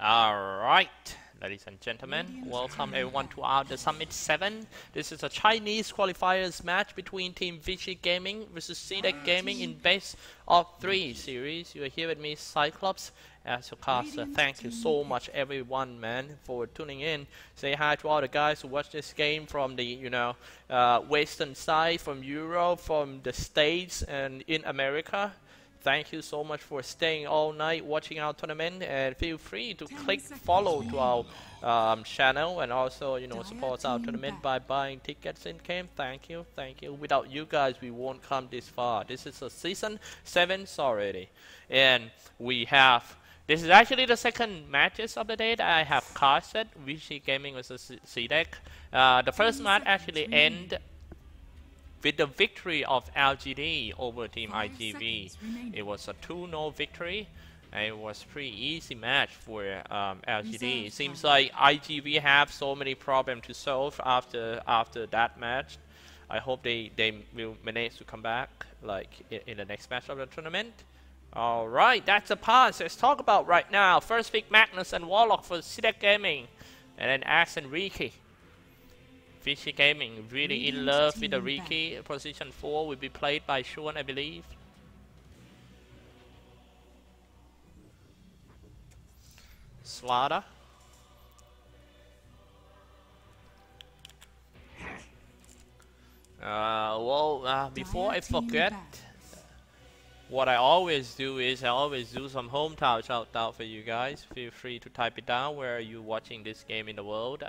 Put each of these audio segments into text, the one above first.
Alright, ladies and gentlemen, welcome everyone to our The Summit 7. This is a Chinese qualifiers match between Team Vici Gaming versus CDEC Gaming in best of 3 series. You are here with me, Cyclops, as your caster. Thank you so much everyone, man, for tuning in. Say hi to all the guys who watch this game from the, western side, from Europe, from the States, and in America. Thank you so much for staying all night watching our tournament, and feel free to click follow to our channel, and also support our tournament by buying tickets in game. Thank you, thank you. Without you guys, we won't come this far. This is a season 7 already, and this is actually the second matches of the day that I have casted. Vici Gaming versus CDEC. The first match actually ended with the victory of LGD over Team IGV. It was a 2-0 victory, and it was a pretty easy match for LGD. It seems like IGV have so many problems to solve after that match. I hope they will manage to come back like in the next match of the tournament. Alright, that's the pass. Let's talk about right now. First pick Magnus and Warlock for CDEC Gaming, and then Axe and Riki. Vici Gaming really in love with the Riki. Position 4 will be played by Sean, I believe. Slaughter. Before I forget, what I always do is I always do some hometown shout out for you guys. Feel free to type it down where you're watching this game in the world.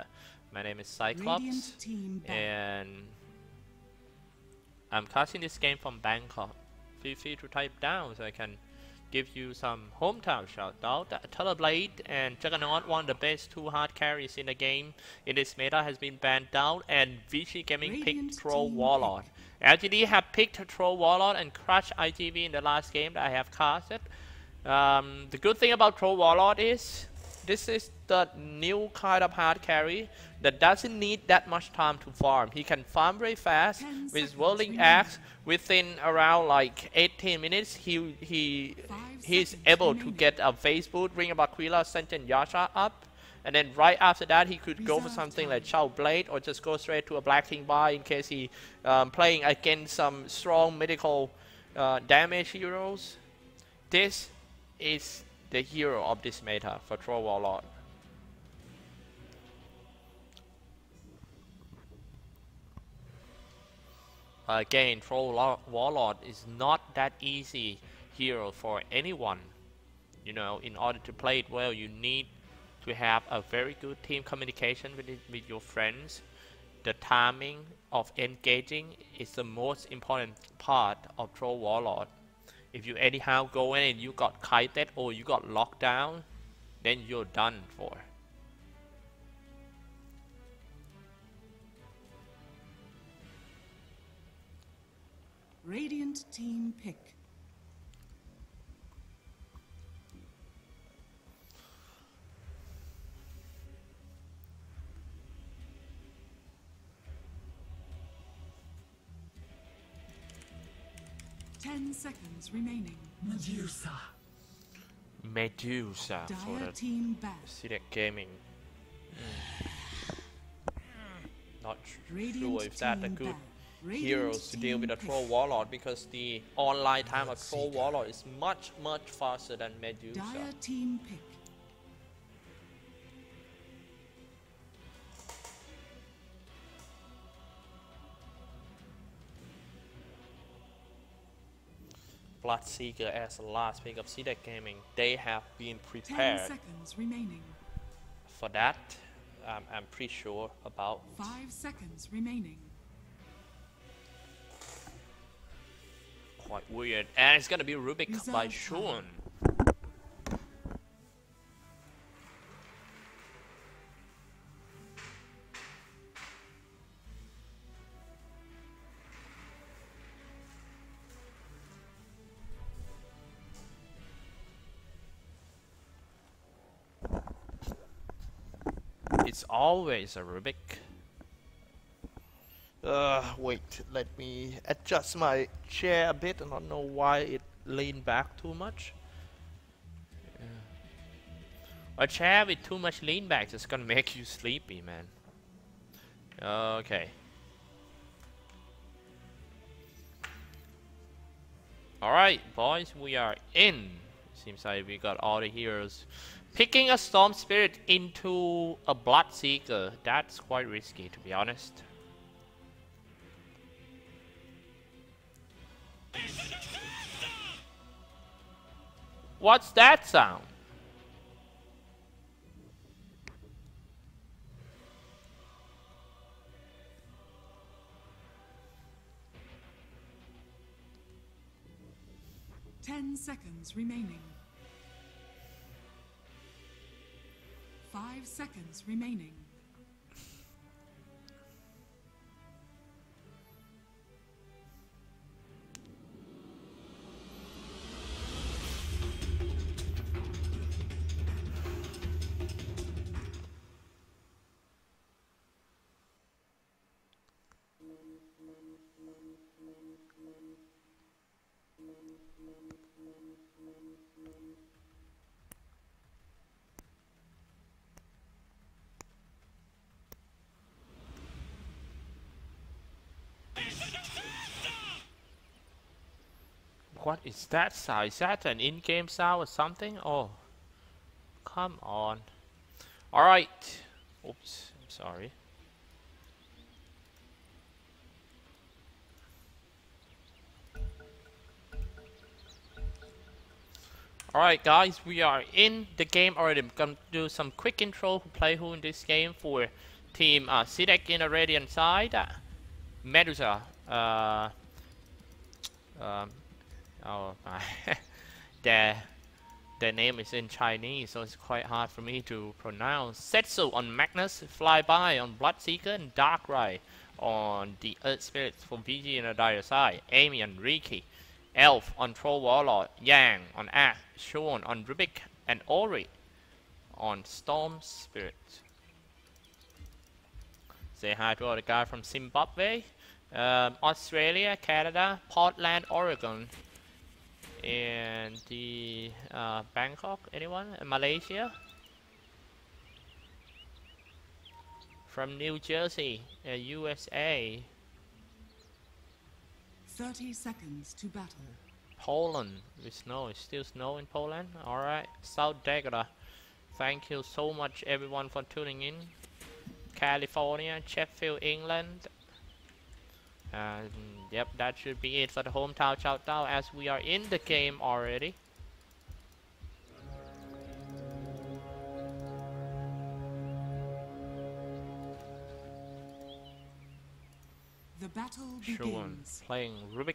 My name is Cyclops, and I'm casting this game from Bangkok. Feel free to type down so I can give you some hometown shout out. Tellerblade and Juggernaut, one of the best 2 hard carries in the game in this meta, has been banned down, and Vici Gaming picked Troll Warlord. LGD have picked Troll Warlord and crushed IGV in the last game that I have casted. The good thing about Troll Warlord is this is the new kind of hard carry that doesn't need that much time to farm. He can farm very fast with Whirling Axe. Within around like 18 minutes, he's able to get a Phase Boot, Ring of Aquila, Sentient Yasha up, and then right after that he could go for something like Shao Blade, or just go straight to a Black King Bar in case he playing against some strong medical damage heroes. This is the hero of this meta for Troll Warlord. Again, Troll Warlord is not that easy hero for anyone. In order to play it well, you need to have a very good team communication with your friends. The timing of engaging is the most important part of Troll Warlord. If you anyhow go in and you got kited or you got locked down, then you're done for. Radiant team pick. Ten seconds remaining. Medusa for the CDEC Gaming. Not sure if that's a good heroes to deal with a Troll Warlord, because the online time of Troll Warlord is much faster than Medusa. Team pick. Bloodseeker as the last pick of CDEC Gaming. They have been prepared 10 seconds remaining. for that. I'm pretty sure about. 5 seconds remaining. Quite weird, and it's gonna be Rubik by Sean. It's always a Rubik. Wait, let me adjust my chair a bit. I don't know why it leaned back too much. A chair with too much lean back is gonna make you sleepy, man. Okay. Alright, boys, we are in. Seems like we got all the heroes. Picking a Storm Spirit into a Bloodseeker, that's quite risky, to be honest. What's that sound? Ten seconds remaining. 5 seconds remaining. What is that sound? Is that an in-game sound or something? Oh, come on. Alright. Oops, I'm sorry. Alright guys, we are in the game already. I'm gonna do some quick intro who play who in this game for team CDEC in the Radiant side. Medusa. Oh my. Their name is in Chinese, so it's quite hard for me to pronounce. Setsu on Magnus, Flyby on Bloodseeker, and Darkrai on the Earth Spirits for BG in the dire side. Amy on Riki. Elf on Troll Warlord. Yang on Ash. Sean on Rubik. And Ori on Storm Spirit. Say hi to all the guys from Zimbabwe, Australia, Canada, Portland, Oregon, and the Bangkok, anyone? Malaysia, from New Jersey, USA, 30 seconds to battle. Poland, with snow. It's still snow in Poland. Alright, South Dakota, thank you so much everyone for tuning in. California, Sheffield, England. And yep, that should be it for the hometown shout out as we are in the game already. The battle Sean begins. playing Rubik.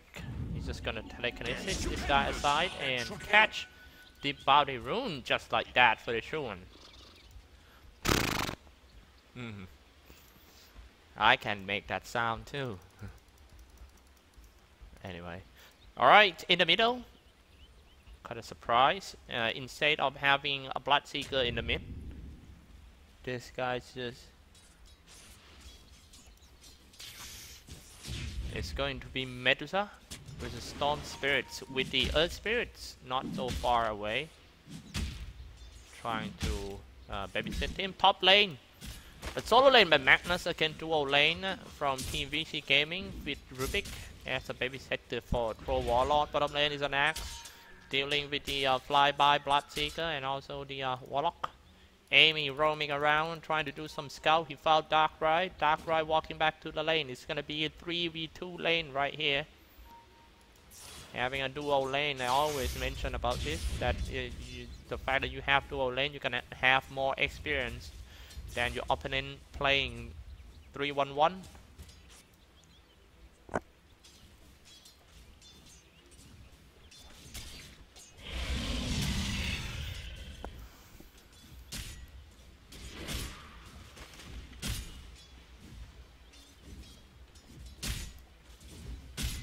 He's just gonna telekinesis this guy aside and catch the bounty rune just like that for the Sean. I can make that sound too. Anyway, alright, in the middle, kind of surprise. Instead of having a Bloodseeker in the mid, this guy's just... It's going to be Medusa with the Storm Spirits, with the Earth Spirits not so far away. Trying to babysit him. Top lane. A solo lane by Magnus against duo lane from Team Vici Gaming with Rubik as a babysitter for Troll Warlord. Bottom lane is an Axe, dealing with the Flyby Bloodseeker and also the Warlock. Amy roaming around trying to do some scout. He found Darkrai. Darkrai walking back to the lane. It's gonna be a 3v2 lane right here. Having a duo lane, I always mention about this, that the fact that you have duo lane, you're gonna have more experience than your opponent playing 3-1-1.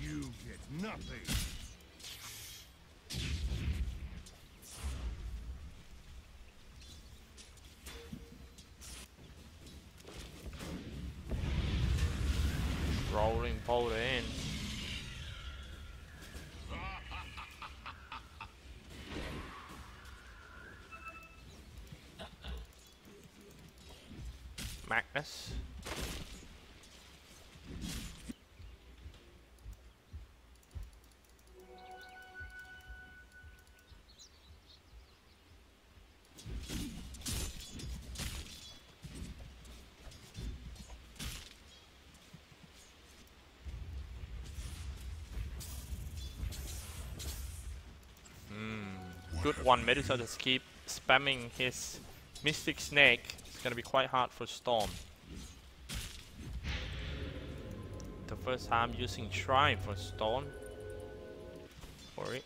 You get nothing. Rolling boulder in. Magnus. Good one, Medusa just keep spamming his Mystic Snake. It's gonna be quite hard for Storm. The first time using Shrine for Storm. For it.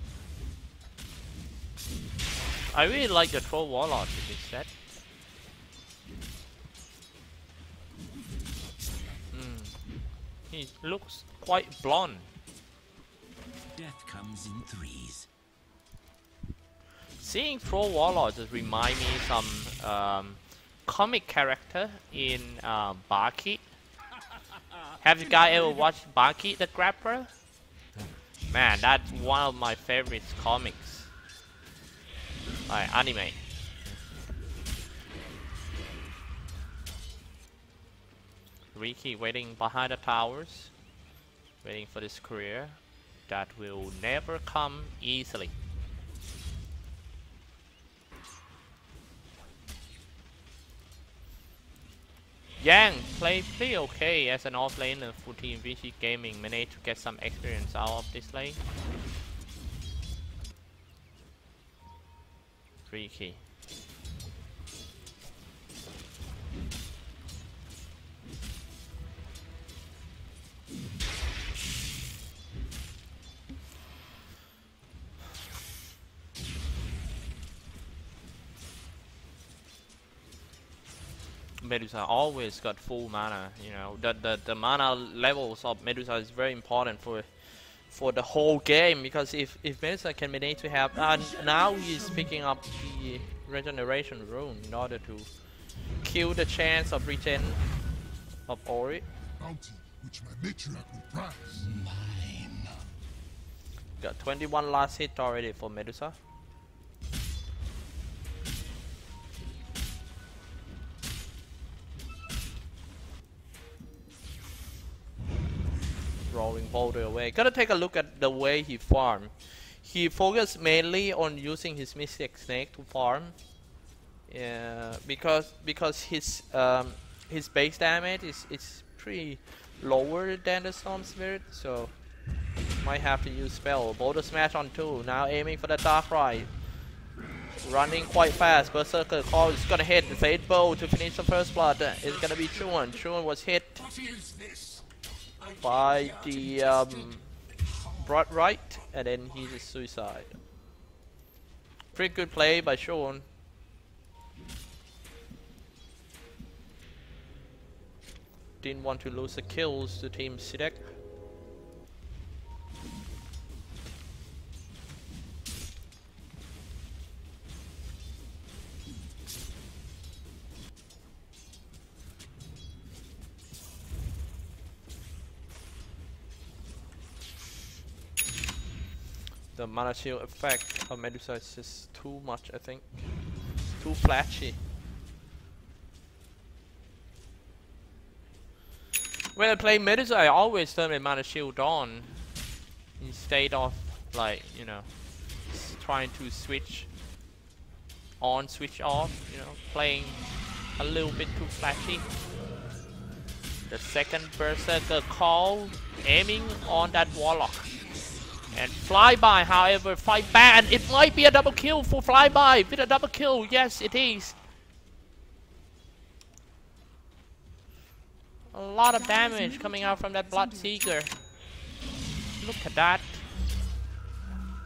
I really like the Troll Warlord with this set. He looks quite blonde. Death comes in threes. Seeing Troll Warlord just remind me some comic character in Barkit. Have you guys ever watched Barkit the Grapper? Man, that's one of my favorite comics. Like anime. Riki waiting behind the towers, waiting for this career that will never come easily. Yang played pretty okay as an off-laner for Team Vici Gaming, managed to get some experience out of this lane. Riki. Medusa always got full mana, you know. The mana levels of Medusa is very important for the whole game, because if Medusa can manage to have, now he's picking up the regeneration rune in order to kill the chance of regen of Ori. Bounty which my matriarch will prize. Mine. Got 21 last hit already for Medusa. Rolling boulder away. Gotta take a look at the way he farmed. He focused mainly on using his Mystic Snake to farm. Because his base damage is pretty lower than the Storm Spirit, so might have to use spell. Boulder Smash on 2. Now aiming for the Dark Ride. Running quite fast. Berserker Call is gonna hit the Fade Bow to finish the first blood. It's gonna be Chuan. Chuan was hit by the Broad Right, and then he just suicide. Pretty good play by Sean. Didn't want to lose the kills to Team CDEC. The mana shield effect of Medusa is just too much, I think. Too flashy. When I play Medusa, I always turn my mana shield on instead of, like, you know, trying to switch on, switch off, you know, playing a little bit too flashy. The second Berserker Call, aiming on that Warlock. And Flyby, however, fight back, and it might be a double kill for Flyby. With a double kill, yes, it is. A lot of damage coming out from that Bloodseeker. Look at that.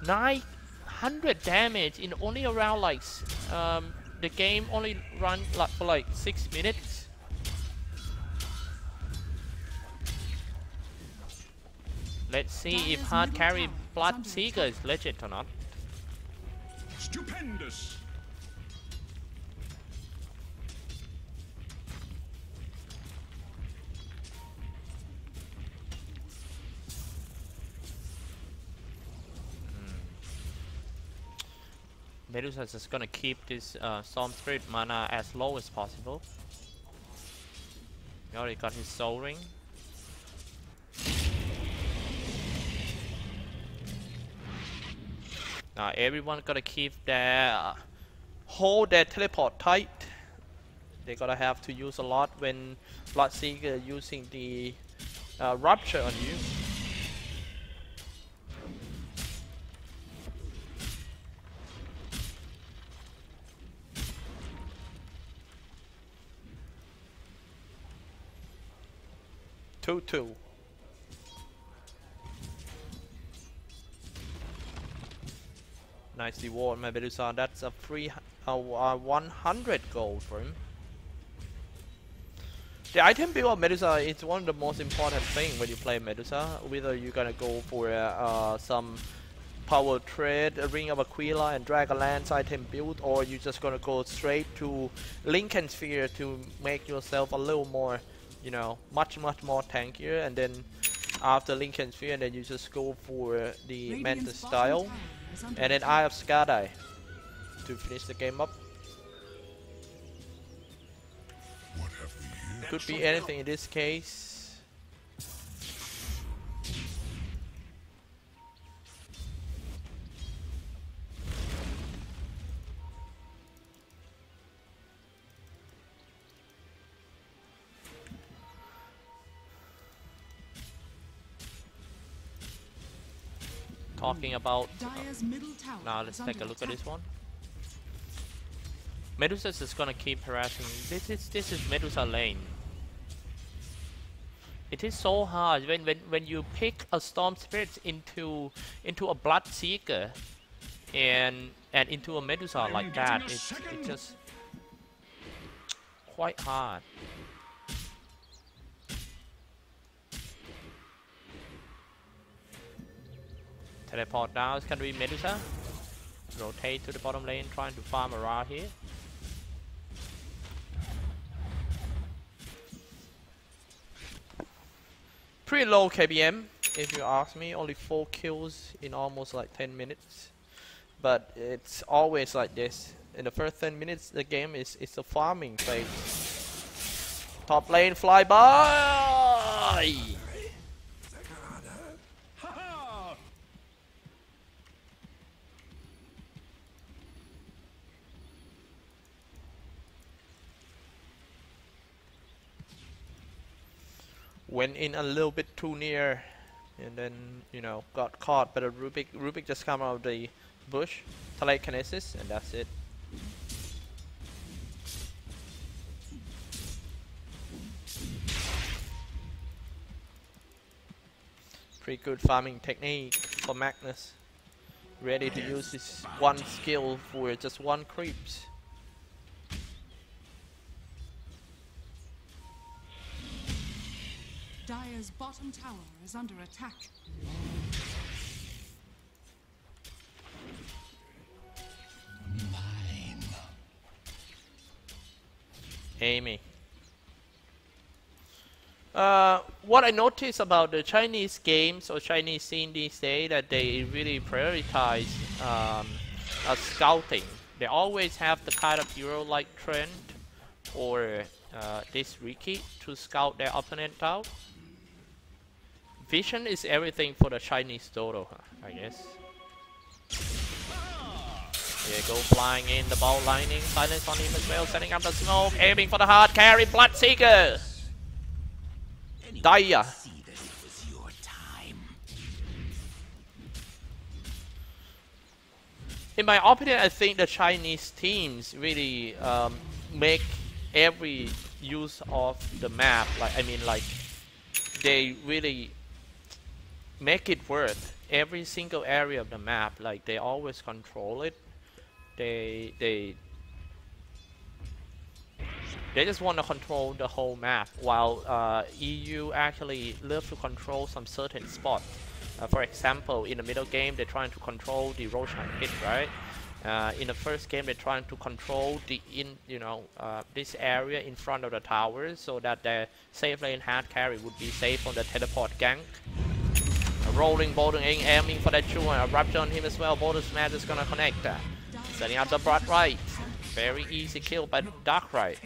900 damage in only around like the game only run like for like 6 minutes. Let's see if hard carry Bloodseeker is legit or not. Stupendous. Medusa is just gonna keep this Storm Spirit mana as low as possible. He already got his soul ring. Now everyone gotta keep their hold their teleport tight. They gotta have to use a lot when Bloodseeker using the rupture on you. Two. Nice reward, my Medusa. That's a 100 gold for him. The item build of Medusa is one of the most important things when you play Medusa. Whether you're gonna go for some power trade, a Ring of Aquila and Dragonlance item build, or you're just gonna go straight to Lincoln Sphere to make yourself a little more, you know, much more tankier, and then after Lincoln Sphere, and then you just go for the Mantis style, and then Eye of Skadai to finish the game up. What have we here? Could be anything in this case. Talking about now, let's take a look at this one. Medusa is gonna keep harassing. This is Medusa lane. It is so hard when you pick a Storm Spirit into a Bloodseeker and into a Medusa like that. It's just quite hard. Teleport down, it's gonna be Medusa. Rotate to the bottom lane, trying to farm around here. Pretty low KBM, if you ask me. Only 4 kills in almost like 10 minutes. But it's always like this. In the first 10 minutes, the game is a farming phase. Top lane, fly by! Went in a little bit too near, and then, you know, got caught by the Rubik. Rubik just come out of the bush, telekinesis, and that's it. Pretty good farming technique for Magnus. Ready to use his one skill for just one creeps. Dire's bottom tower is under attack. Mine. Amy. What I notice about the Chinese games or Chinese scene these days, that they really prioritize scouting. They always have the kind of hero like Trent or this Riki to scout their opponent out. Vision is everything for the Chinese Dota, I guess. Here go flying in the ball lining, silence on him as well, setting up the smoke, aiming for the hard carry, Bloodseeker! Dia! See that it was your time. In my opinion, I think the Chinese teams really make every use of the map, like they really make it worth every single area of the map. Like they always control it. They just want to control the whole map, while EU actually love to control some certain spots. For example, in the middle game, they're trying to control the Roshan hit, right? In the first game, they're trying to control the this area in front of the towers, so that the safe lane hard carry would be safe on the teleport gank. Rolling, bouldering, aiming for that Chu, a rupture on him as well. Boulder smash is gonna connect. Setting up the broad right. Very easy kill by Darkrai.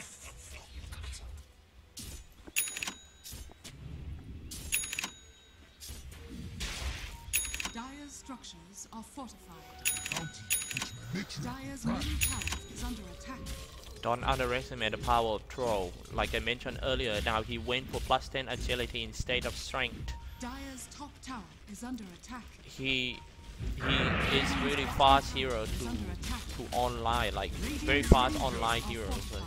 structures are fortified. Dire's middle tower is under attack. Don't underestimate the power of Troll. Like I mentioned earlier, now he went for +10 agility instead of strength. Dire's top tower is under attack. He is really fast hero to online, like very fast online hero. So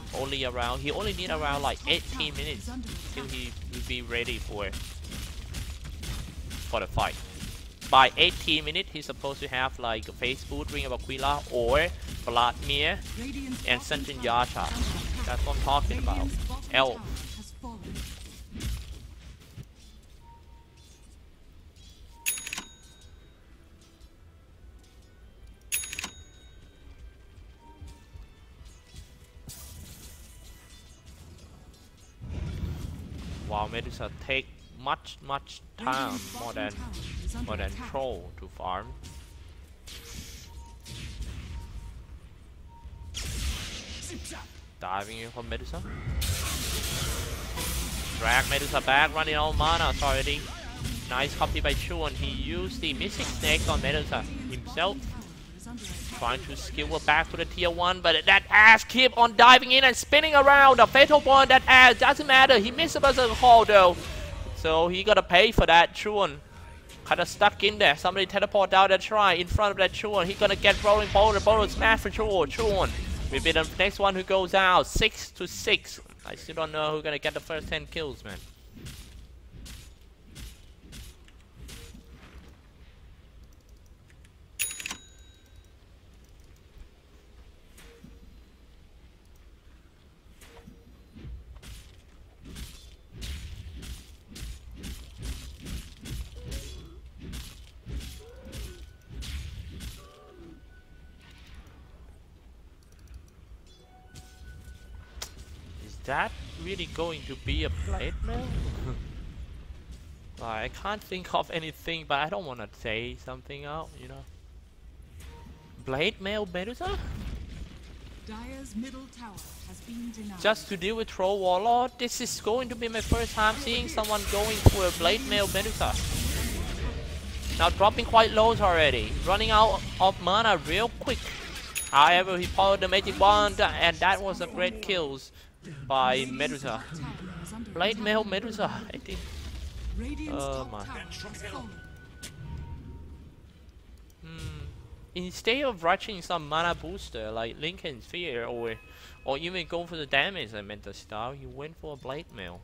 he only need around like 18 minutes till he will be ready for the fight. By 18 minutes, he's supposed to have like a Facebook, Ring of Aquila, or Vladimir and Sentin Yasha. That's what I'm talking about. Elf. Wow, Medusa take much time, more than Troll to farm. Diving in from Medusa. Drag Medusa back, running out of mana already. Nice copy by Chuan. He used the Mystic Snake on Medusa himself. Trying to skill her back to the tier 1, but that ass keep on diving in and spinning around. The fatal bond, that ass doesn't matter. He missed a berserker call though. So he gotta pay for that. Chuan kinda stuck in there. Somebody teleport down that shrine in front of that Chuan. He gonna get rolling boulder. Boulder smash for Chuan. Chuan will be the next one who goes out. 6-6. I still don't know who's gonna get the first 10 kills, man. That really going to be a blade mail? I can't think of anything, but I don't want to say something out, you know. Blade mail Medusa? Dire's middle tower has been denied. Just to deal with Troll Warlord? This is going to be my first time seeing someone going for a blade mail Medusa. Now dropping quite low already, running out of mana real quick. However, he powered the magic wand, and that was a great kills by Medusa. Blade mail Medusa, I think. Oh my. Instead of rushing some mana booster like Lincoln Sphere or even go for the damage I meant the style, he went for a blade mail.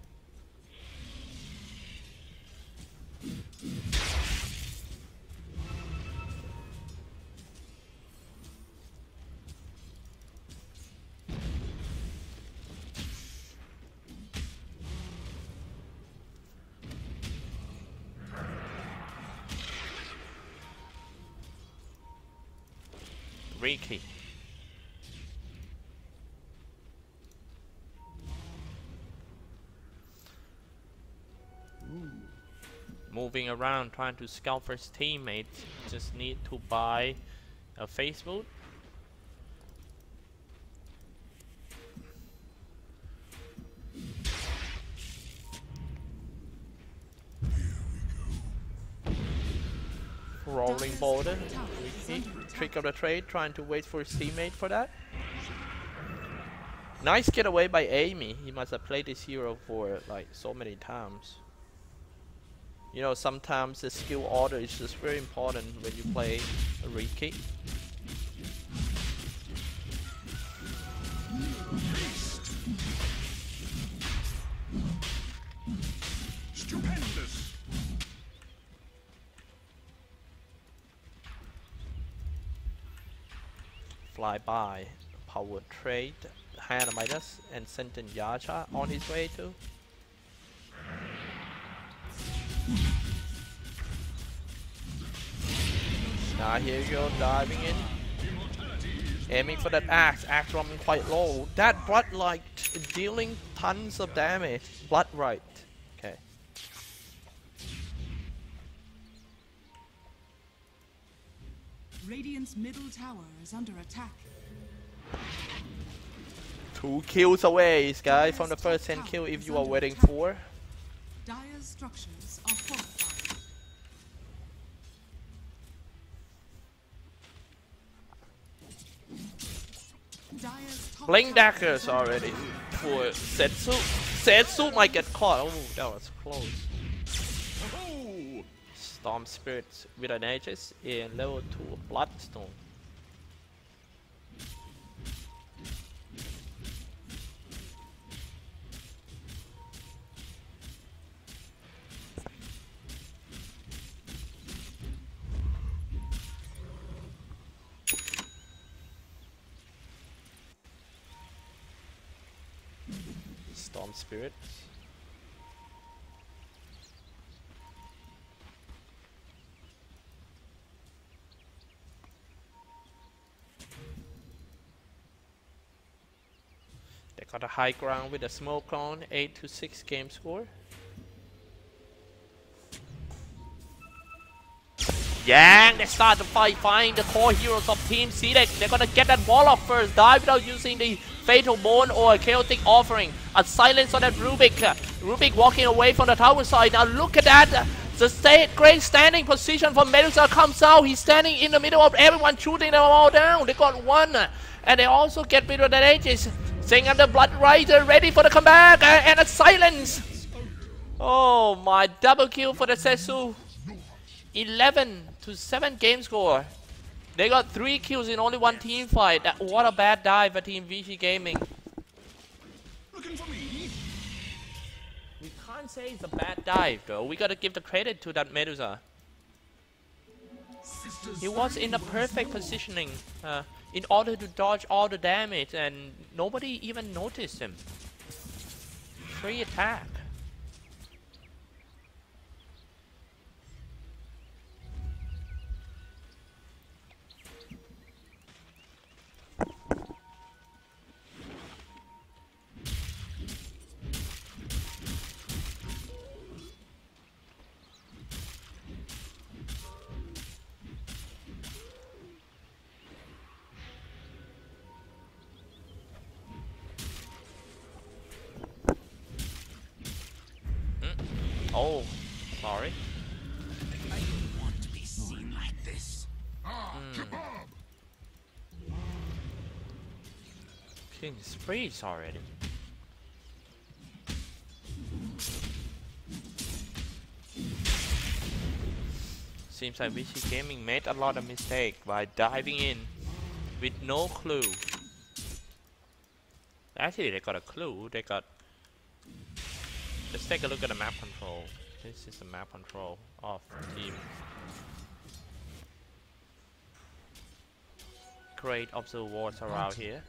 Ricky. Moving around trying to scout for his teammates. Just need to buy a Facebook. Rolling boulder. Trick of the trade, trying to wait for his teammate for that. Nice getaway by Amy. He must have played this hero for like so many times. You know, sometimes the skill order is just very important when you play a Riki. Fly by, power trade, Hannah Midas and Sentin Yasha on his way too. Now here you go, diving in. Aiming for that axe, axe running quite low. That Bloodlight dealing tons of damage. Bloodlight. Okay. Radiant's middle tower is under attack. 2 kills away, guys, from the first 10 kill if you are waiting for. Dire's structures are fortified. top Blink tower daggers is under already attack. for Setsu. Setsu might get caught. Oh, that was close. Storm Spirits with an Aegis in level 2 Bloodstone. Storm Spirits. They got a high ground with a smoke on, 8-6 game score. Yang, they start the fight, find the core heroes of Team CDEC. They're gonna get that wall off first, die without using the Fatal Bone or a Chaotic Offering. A silence on that Rubik. Rubik walking away from the tower side. Now look at that. The great standing position for Medusa comes out. He's standing in the middle of everyone, shooting them all down. They got one. And they also get rid of that Aegis. Sing up the Blood Rider, ready for the comeback. And a silence. Oh my, double kill for the Setsu. 11-7 game score. They got 3 kills in only one team fight. What a bad dive for Team Vici Gaming. Looking for me? We can't say it's a bad dive though. We gotta give the credit to that Medusa. He was in a perfect positioning in order to dodge all the damage, and nobody even noticed him. Free attack. Oh, sorry. I don't want to be seen like this. Kebab! King's freeze already. Seems like Vici Gaming made a lot of mistakes by diving in with no clue. Actually, they got a clue. They got. Let's take a look at the map control. This is the map control of the team. Great observers around here.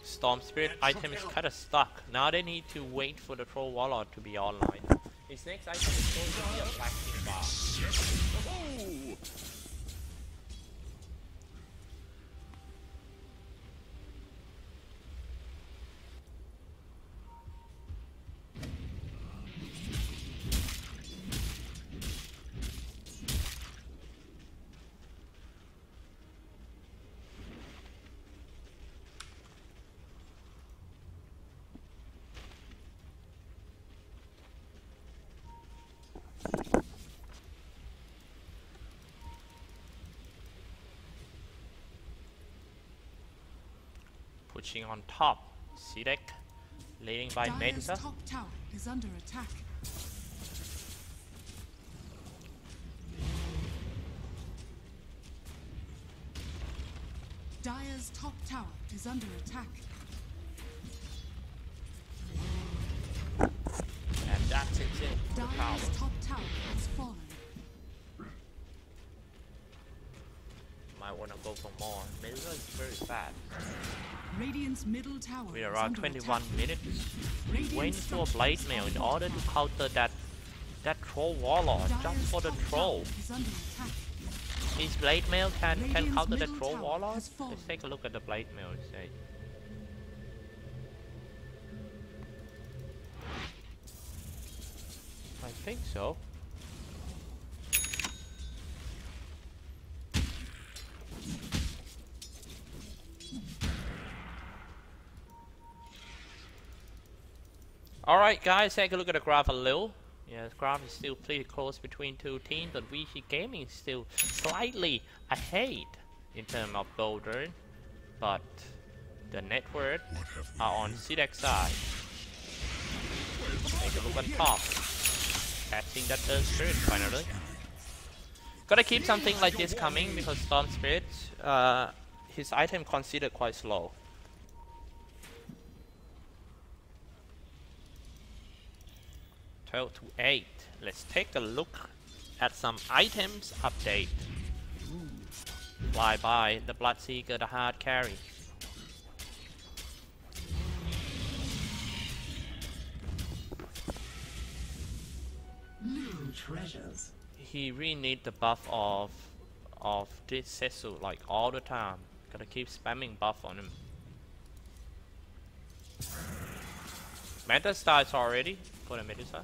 Storm Spirit item is kinda stuck. Now they need to wait for the Troll Warlord to be online. His next item is going to be a Black King Bar. Oh! Pushing on top, CDEC, leading by Dire's Medusa. top tower is under attack. Dire's top tower is under attack. And that's it. The power. Dire's top tower has fallen. Might wanna go for more. Medusa is very fast. Radiant's middle tower With is around under 21 attack. minutes, Radiant's waiting for top Blade tower Mail in is order to counter that Troll Warlord, just Dire's for the top troll. tower is under attack. His Blade Mail can Radiant's counter the middle Troll tower Warlord? has fallen. Let's take a look at the Blade Mail instead. I think so. Alright guys, take a look at the graph a little. Yeah, the graph is still pretty close between two teams, but Vici Gaming is still slightly ahead in terms of gold earned. but the network are on CDEC side. Take a look on top. Catching that third spirit finally. Gotta keep something like this coming because Storm Spirit, his item considered quite slow. 12 to 8. Let's take a look at some items update. Fly by the Bloodseeker, the hard carry. Little treasures. He really need the buff of this Setsu like all the time. Gotta keep spamming buff on him. Meta starts already. Go to Medusa.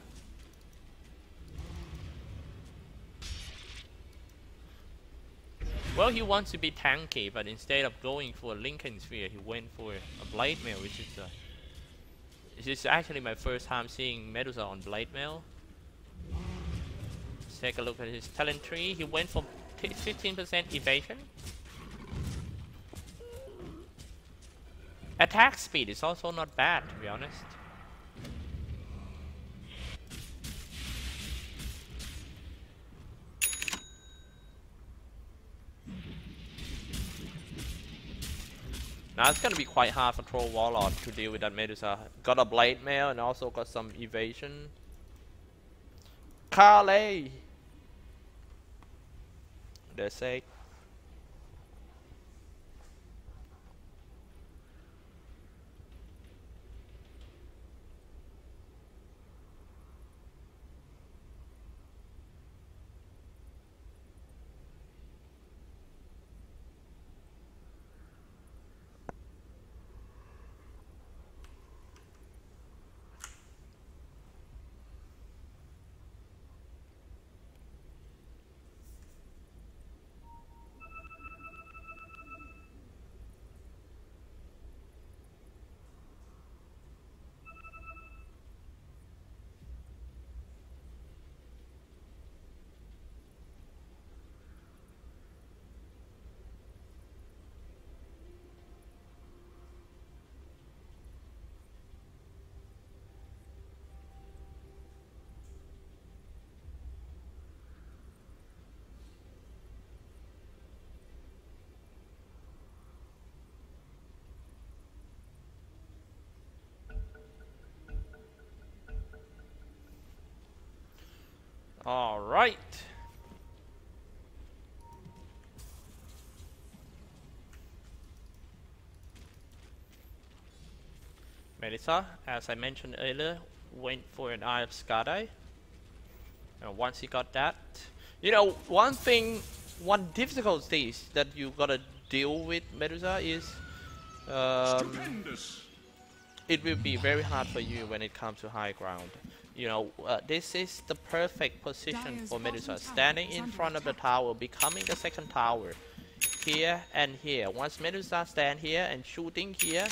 Well, he wants to be tanky, but instead of going for a Lincoln Sphere, he went for a Blade Mail, which is actually my first time seeing Medusa on Blade Mail. Let's take a look at his talent tree. He went for 15% evasion. Attack speed is also not bad, to be honest. Now it's gonna be quite hard for Troll Warlord to deal with that Medusa. Got a Blade Mail and also got some evasion. Carley! Their sake. All right. Medusa, as I mentioned earlier, went for an Eye of Skadi. And once he got that, you know, one difficulty that you gotta deal with Medusa is it will be very hard for you when it comes to high ground. You know, this is the perfect position for Medusa, standing in front of the tower, becoming the second tower, here and here. Once Medusa stand here and shooting here,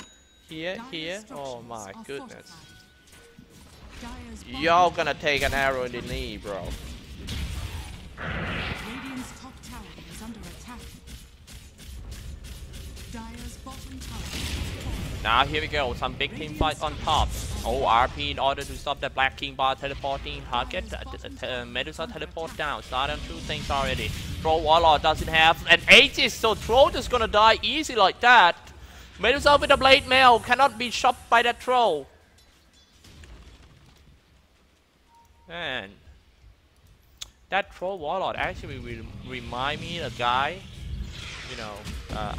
here, oh my goodness. Y'all gonna take an arrow in the knee, bro. Radiant's top tower is under attack. Dire's bottom tower is falling. Now here we go, some big team fight on top. Oh, RP in order to stop the Black King bar teleporting target. Medusa teleport down. Started on two things already. Troll Warlord doesn't have an Aegis, so Troll just gonna die easy like that. Medusa with a Blade Mail cannot be shot by that Troll. Man, that Troll Warlord actually will remind me of a guy, you know,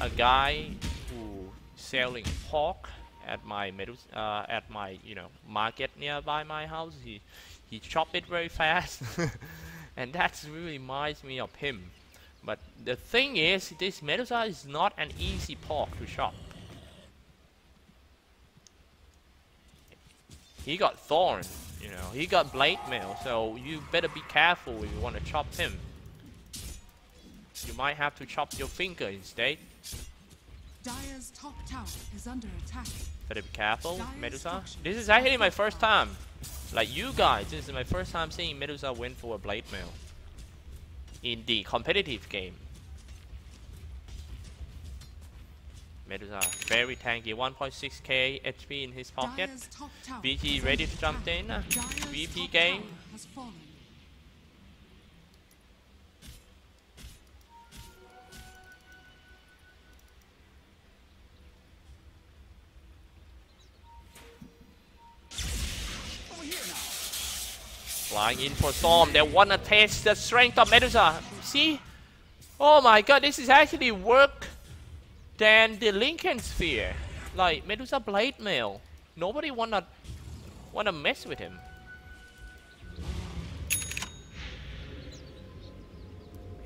a guy who selling pork at my market nearby my house. He chop it very fast, and that really reminds me of him. But the thing is, this Medusa is not an easy pork to chop. He got Thorn, you know, he got Blade Mail, so you better be careful if you want to chop him. You might have to chop your finger instead. Dire's top tower is under attack. Better be careful, Medusa. This is actually my first time. Like you guys, this is my first time seeing Medusa win for a Blade Mail in the competitive game. Medusa, very tanky, 1.6k HP in his pocket. Dire's top tower VG is ready under to jump in. Dire's VP top game. tower has fallen. Over here now. Flying in for Storm. They want to test the strength of Medusa. See? Oh my god, this is actually work than the Lincoln Sphere. Like Medusa Blade Mail. Nobody wanna mess with him.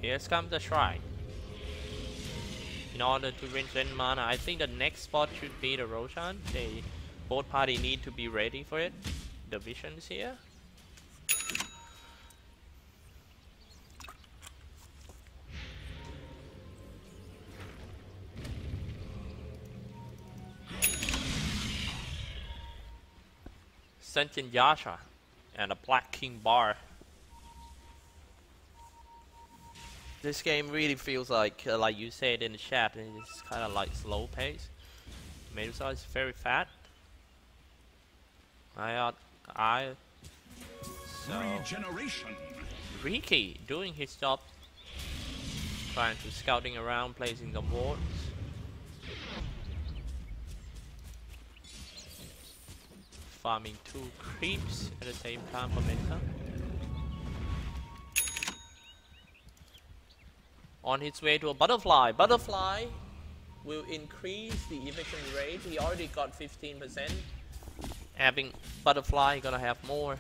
Here's comes the Shrine. In order to regen mana, I think the next spot should be the Roshan. Both parties need to be ready for it. The visions here. Sentient Yasha and a Black King bar. This game really feels like you said in the chat, it's kind of like slow pace. Medusa is very fat. So Regeneration. Riki doing his job, trying to scouting around, placing the wards. Farming 2 creeps at the same time for Medusa. On his way to a butterfly. Butterfly will increase the eviction rate. He already got 15%. Having butterfly, gonna have more.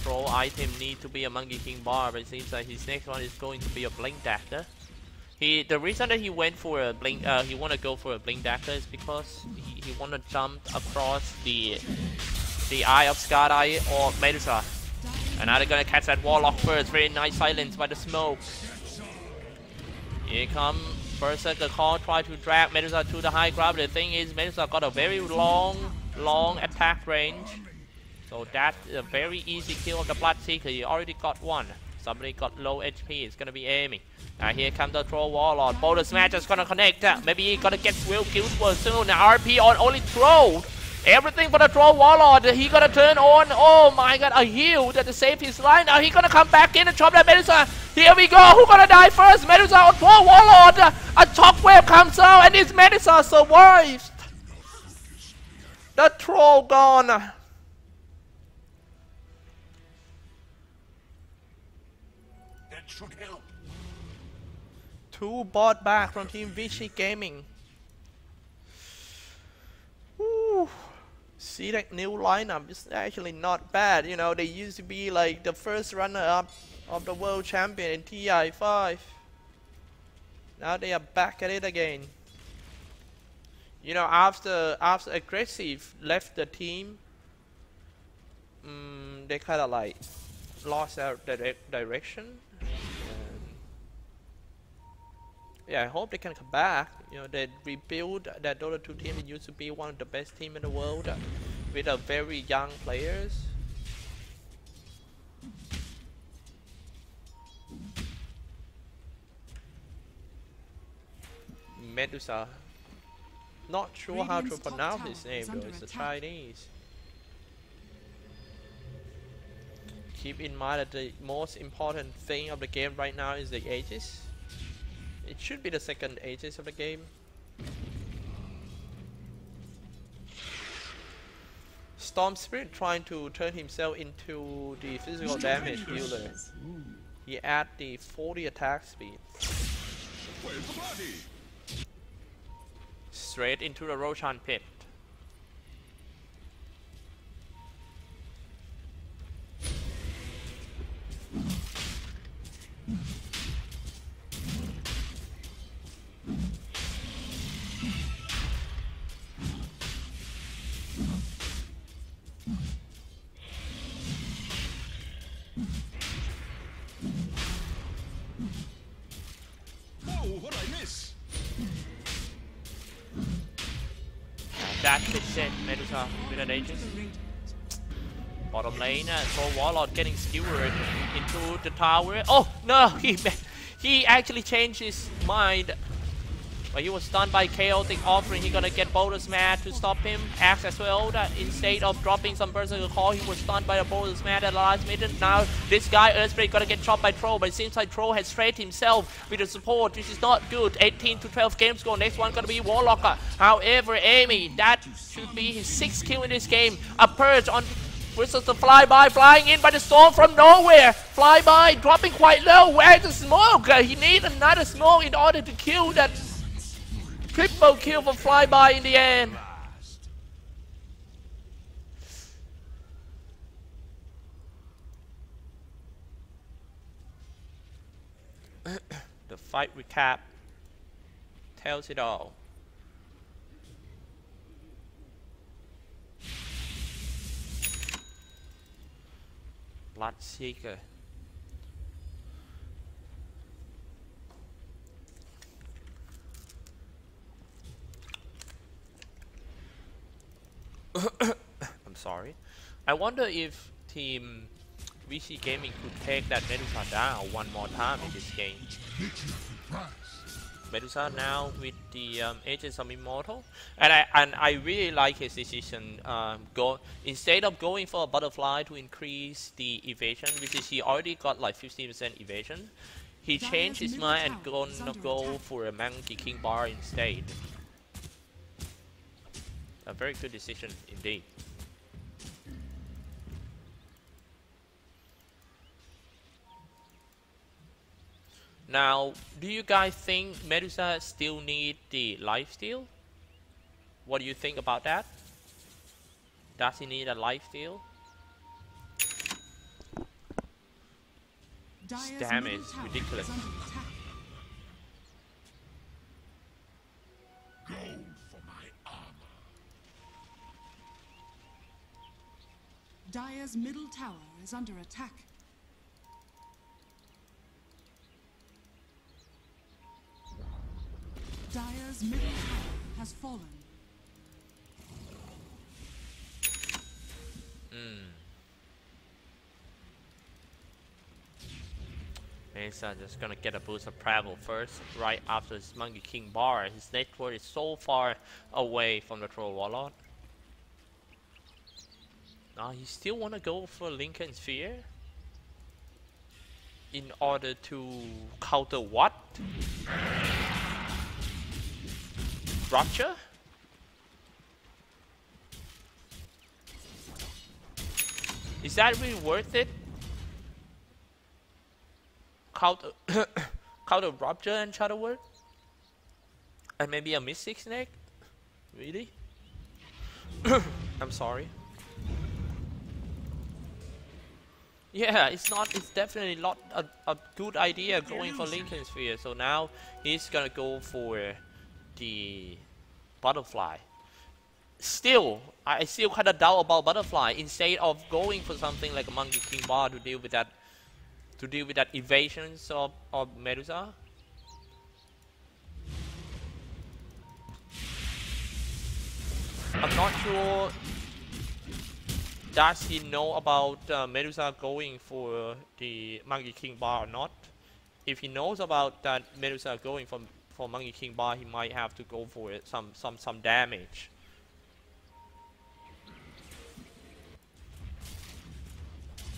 Pro item need to be a Monkey King bar, but it seems like his next one is going to be a Blink Dagger. The reason that he went for a blink, he want to go for a Blink Dagger is because he want to jump across the Eye of Skadi or Medusa. And now they're gonna catch that Warlock first. Very nice silence by the smoke. Here come Berserker Call, try to drag Medusa to the high ground. The thing is, Medusa got a very long attack range. So that's a very easy kill of the Bloodseeker. He already got one. Somebody got low HP. It's gonna be Amy. Now here comes the Troll Warlord. Boulder Smash is gonna connect. Maybe he's gonna get Will kills for soon. Now RP on only Troll. Everything for the Troll Warlord. He gonna turn on. Oh my god, a heal to save his line. Now he gonna come back in and chop that Medusa. Here we go. Who gonna die first? Medusa or Troll Warlord? A shockwave comes out and this Medusa survives. The Troll gone. That should help. 2 bot back from Team Vici Gaming. Woo. CDEC new lineup is actually not bad. You know, they used to be like the first runner-up of the world champion in TI5. Now they are back at it again. You know, after Aggressive left the team, they kind of like lost their direction. Yeah, I hope they can come back. You know, they rebuild that Dota 2 team. It used to be one of the best teams in the world with a very young players. Medusa. Not sure how to pronounce his name though. It's a Chinese. Keep in mind that the most important thing of the game right now is the Aegis. It should be the second Aegis of the game. Storm Spirit trying to turn himself into the physical damage healer. He add the 40 attack speed. Where's the body? Straight into the Roshan pit. What I miss? That's it, set Medusa with an Aegis. Bottom lane, Troll Warlord getting skewered into the tower. Oh no, He actually changed his mind. But he was stunned by chaotic offering. He gonna get bonus mat to stop him. Axe as well. That instead of dropping some berserker call, he was stunned by a bonus mat at the last minute. Now this guy Earthbreak gonna get chopped by Troll, but it seems like Troll has traded himself with the support, which is not good. 18 to 12 game score. Next one gonna be Warlocker. However, Amy, that should be his 6th kill in this game. A purge on versus the flyby, flying in by the storm from nowhere. Flyby dropping quite low. Where's the smoke? He needs another smoke in order to kill that. Triple kill for flyby in the end. The fight recap tells it all. Bloodseeker. I'm sorry. I wonder if team Vici Gaming could take that Medusa down one more time in this game. Medusa now with the Agents of Immortal, and I really like his decision. Instead of going for a butterfly to increase the evasion, which is he already got like 15% evasion, he changed his mind and gonna go for a Monkey King bar instead. A very good decision indeed. Now, do you guys think Medusa still need the lifesteal? What do you think about that? Does he need a lifesteal? His damage is ridiculous. Dire's middle tower is under attack. Dire's middle tower has fallen. Mesa just gonna get a boost of travel first, right after his Monkey King bar. His network is so far away from the Troll Warlord. Now he still wanna go for Lincoln Sphere in order to counter what? Rupture? Is that really worth it? Counter counter Rupture and Shadowword? And maybe a Mystic Snake? Really? I'm sorry. Yeah, it's definitely not a good idea going for Lincoln Sphere. So now he's gonna go for the butterfly. Still, I still kind of doubt about butterfly. Instead of going for something like a Monkey King bar to deal with that, evasions of Medusa. I'm not sure. Does he know about Medusa going for the Monkey King bar or not? If he knows about that Medusa going for Monkey King bar, he might have to go for it, some damage.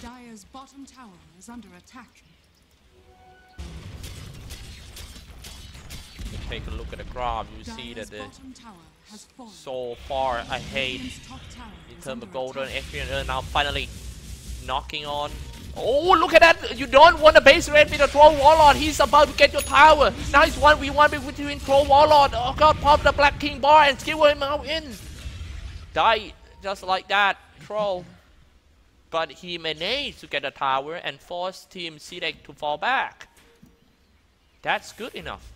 Dire's bottom tower is under attack. Take a look at the graph, you see that so far ahead in terms of golden experience. Now finally knocking on. Oh, look at that! You don't want a base rate with a Troll Warlord. He's about to get your tower. Now it's 1v1 between Troll Warlord. Oh god, pop the Black King bar and skill him out in. Die just like that, Troll. But he managed to get a tower and force Team CDEC to fall back. That's good enough.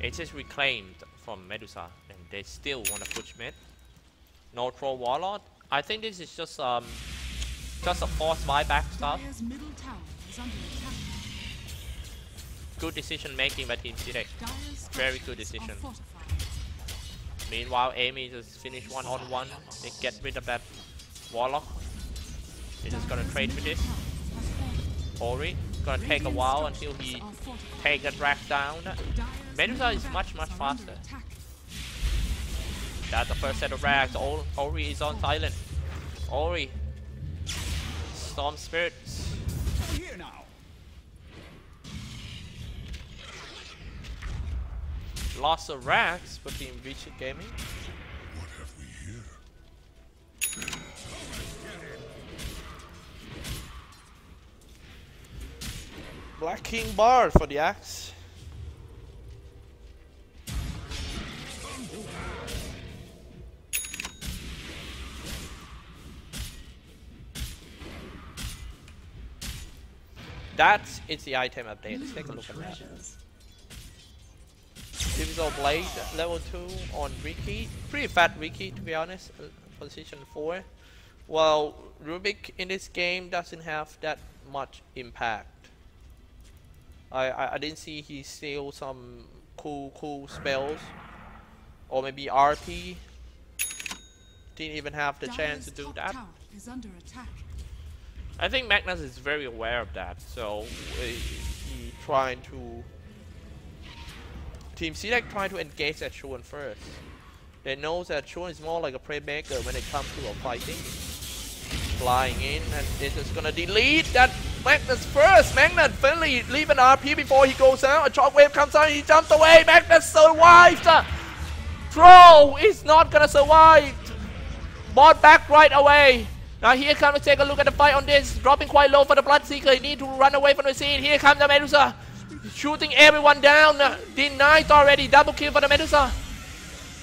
It's just reclaimed from Medusa, and they still want to push mid. No Troll Warlord. I think this is just Just a forced buyback stuff. Dire's middle tower is under attack. Good decision making by Team CDEC. Dire's Very good structures decision. are fortified. Meanwhile, Amy just finished 1-on-1. They get rid of that Warlock. They're just gonna trade with this. Ori gonna take a while until he take the drag down. Medusa is much faster. That's the first set of rags. Ori is on silent. Ori. Storm Spirits. Here now. Lots of rags for Team Vici Gaming. What have we here? Black King Bar for the axe. That is the item update. Let's take a look at that. Divisor Blade level 2 on Vici. Pretty fat Vici to be honest. Position 4. Well, Rubik in this game doesn't have that much impact. I didn't see he steal some cool spells. Or maybe RP. Didn't even have the chance to do that. Tower is under attack. I think Magnus is very aware of that, so he trying to Team CDEC trying to engage at Chuan first. They know that Chuan is more like a playmaker when it comes to a fighting. Flying in and they're just gonna delete that Magnus first. Magnus finally leave an RP before he goes out. A shockwave comes out, he jumps away. Magnus survived. Troll is not gonna survive. Bought back right away. Now here comes to take a look at the fight on this. Dropping quite low for the Bloodseeker. He need to run away from the scene. Here comes the Medusa. Shooting everyone down. Denied already. Double kill for the Medusa.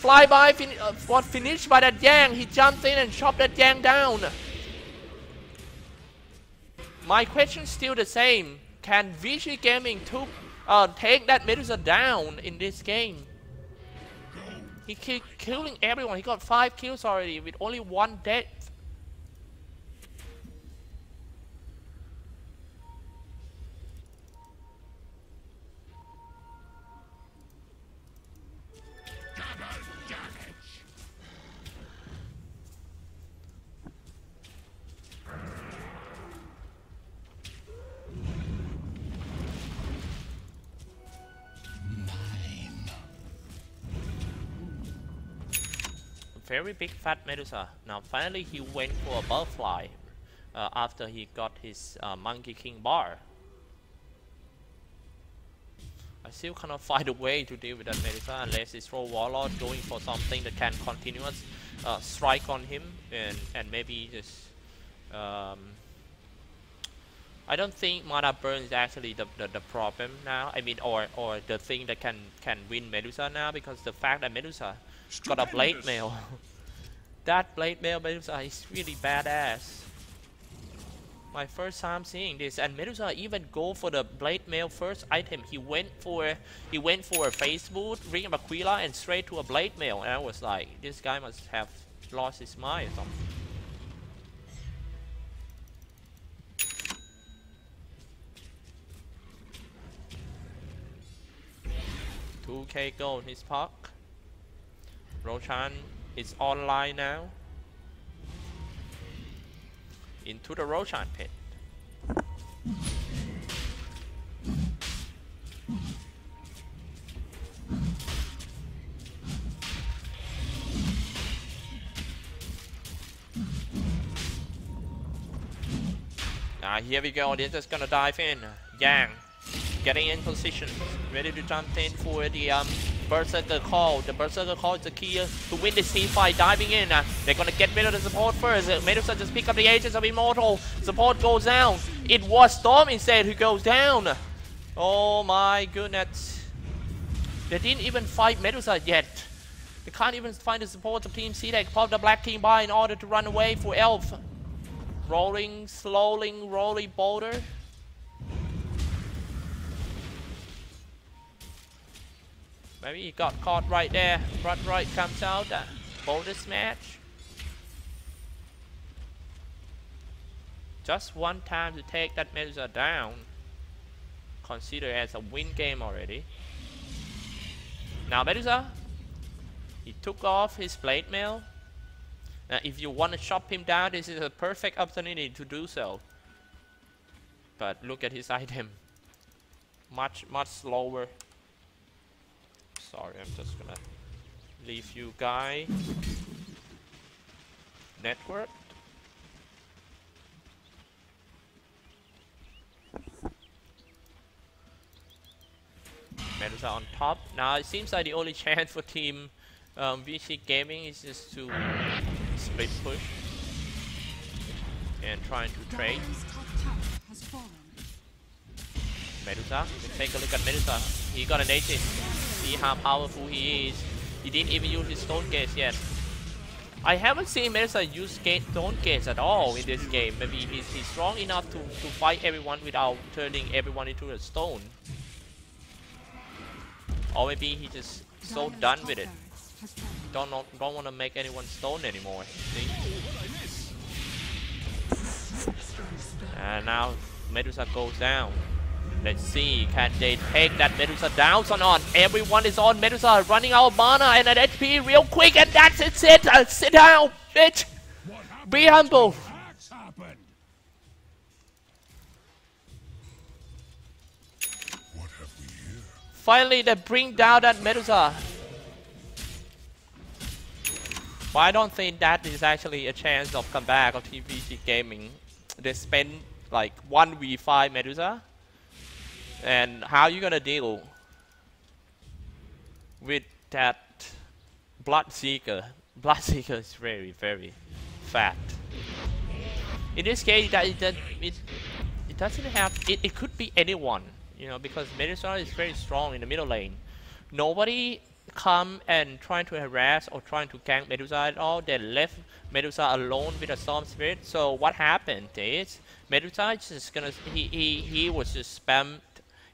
Flyby was finished by that Yang. He jumped in and chopped that Yang down. My question is still the same. Can Vici Gaming take that Medusa down in this game? He keep killing everyone. He got 5 kills already with only 1 death. Very big fat Medusa. Now finally he went for a butterfly after he got his Monkey King bar. I still cannot find a way to deal with that Medusa unless it's throw Warlord going for something that can continuous strike on him and maybe just I don't think mana burn is actually the problem now. I mean or the thing that can win Medusa now, because the fact that Medusa got a blade mail. That blade mail Medusa is really badass. My first time seeing this, and Medusa even go for the blade mail first item. He went for a face boot, Ring of Aquila, and straight to a blade mail. And I was like, this guy must have lost his mind or something. 2K gold in his pocket. Roshan is online now. Into the Roshan pit. Here we go. They're just gonna dive in. Yang getting in position, ready to jump in for the Berserker Call. The Berserker Call is the key to win this team fight. Diving in, they're gonna get rid of the support first. Medusa just pick up the Agents of Immortal. Support goes down. It was Storm instead who goes down. Oh my goodness. They didn't even fight Medusa yet. They can't even find the support of Team CDEC. Pop the Black King by in order to run away for Elf. Rolling, slowly, rolling boulder. Maybe he got caught right there. Front right comes out. Boulder smash. Just one time to take that Medusa down. Consider as a win game already. Now Medusa, he took off his blade mail. Now if you want to chop him down, this is a perfect opportunity to do so. But look at his item. Much slower. Sorry, I'm just gonna leave you guys. Network. Medusa on top. Now it seems like the only chance for team Vici Gaming is just to split push and trying to trade. Dire's top tower has fallen. Medusa, take a look at Medusa. He got an Aegis. See how powerful he is. He didn't even use his stone gaze yet. I haven't seen Medusa use stone gaze at all in this game. Maybe he's strong enough to fight everyone without turning everyone into a stone. Or maybe he's just so done with it. Don't want to make anyone stone anymore. See? And now Medusa goes down. Let's see, can they take that Medusa down or not? Everyone is on Medusa, running out of mana and an HP real quick, and that's it. Sit down, bitch. Be humble. Finally, they bring down that Medusa. But I don't think that is actually a chance of comeback of TVC Gaming. They spend like 1v5 Medusa. And how you gonna deal with that Bloodseeker? Bloodseeker is very fat. In this case, it doesn't have. It could be anyone, you know, because Medusa is very strong in the middle lane. Nobody come and trying to harass or trying to gank Medusa at all. They left Medusa alone with a Storm Spirit. So what happened is Medusa is just gonna he was just spam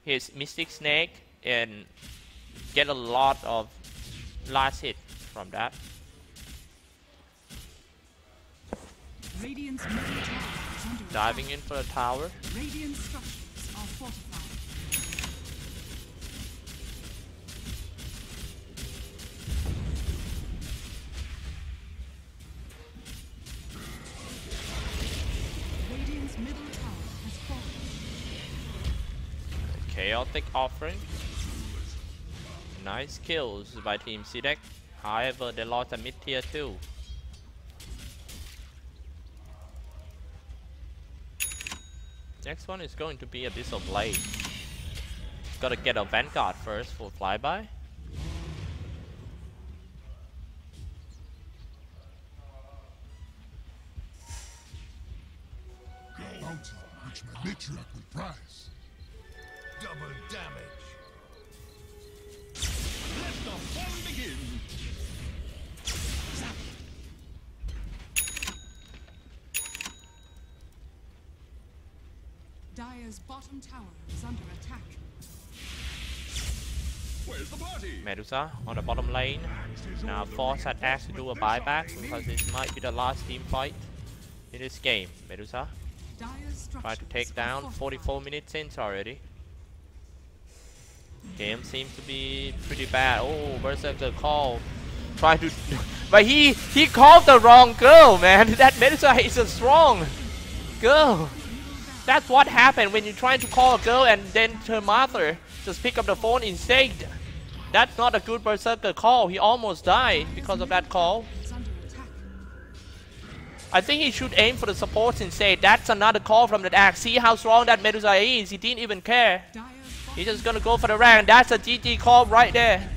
his Mystic Snake and get a lot of last hit from that. Radiant's middle tower is under Diving in for the tower. Radiant structures are fortified. Radiant's middle tower has fallen. Chaotic offering. Nice kills by Team CDEC. However, they lost a mid tier 2. Next one is going to be Abyssal Blade. Gotta get a Vanguard first for flyby. Bounty, which may make you up with prize. Double damage. Let the fun begin. Dire's bottom tower is under attack. Where's the party? Medusa on the bottom lane. Now force attack to do a buyback because this might be the last team fight in this game. Medusa Dire's try to take down 44 minutes in already. Game seems to be pretty bad. Oh, Berserker call. Try to but he called the wrong girl, man. That Medusa is a strong girl. That's what happened when you're trying to call a girl and then her mother just pick up the phone instead. That's not a good Berserker call. He almost died because of that call. I think he should aim for the supports instead. That's another call from the deck. See how strong that Medusa is. He didn't even care. He's just gonna go for the rank. That's a GG call right there.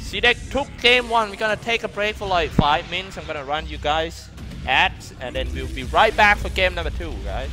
CDEC took game 1. We're gonna take a break for like 5 minutes. I'm gonna run you guys ads and then we'll be right back for game number 2, guys.